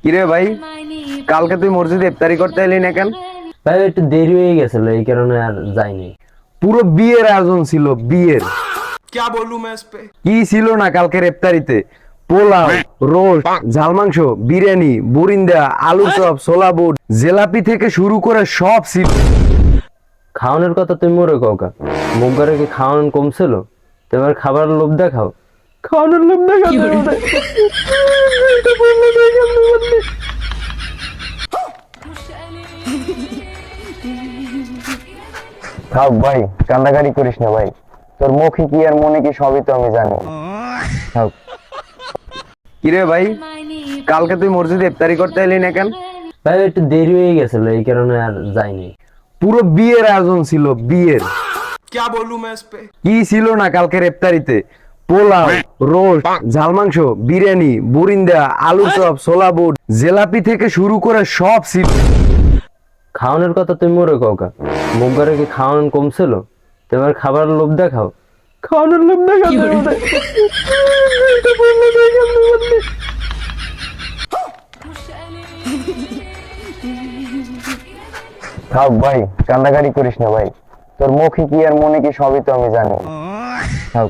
কিরে ভাই, কালকে তুই মসজিদে ইফতারি করতে এলি না কেন? ভাই একটু দেরি হয়ে গেছিল, এই কারণে আর যাইনি। পুরো বিয়ের আয়োজন ছিল, বিয়ের। क्या बोलूं मैं इस पे। কি ছিল না কালকের ইফতারিতে? পোলাও, রোস্ট, ঝাল মাংস, বিরিয়ানি, বুরিন্দা, আলু চপ, ছোলা বুট, জিলাপি থেকে শুরু করে সব ছিল। খাওয়ানোর কথা তুমি মরে কাউকা, মুখ করে কি খাওয়ানো কমছিল? তোমার খাবার লোভ দেখাও, খাওয়ানোর লোভ দেখাও। থাক ভাই, কান্দাকাটি করিস না ভাই। তোর মুখে কি আর মনে কি সবই তো আমি জানি। থাক। কিরে ভাই, কালকে তুই মসজিদে ইফতারি করতে এলি না কেন? ভাই একটু দেরি হয়ে গেছিল, এই কারণে আর যাইনি। পুরো বিয়ের আয়োজন ছিল, বিয়ের। क्या बोलूं मैं इस पे। কি ছিল না কালকের ইফতারিতে? পোলাও, রোস্ট, ঝাল মাংস, বিরিয়ানি, বুরিন্দা, আলু চপ, ছোলা বুট, জিলাপি থেকে শুরু করে সব ছিল। খাওয়ানোর কথা তুমি মরে কাউকা, মুখ করে কি খাওয়ানো কমছিল? তোমার খাবার লোভ দেখাও, খাওয়ানোর লোভ দেখাও। থাক ভাই, কান্দাকাটি করিস না ভাই। তোর মুখে কি আর মনে কি সবই তো আমি জানি। থাক।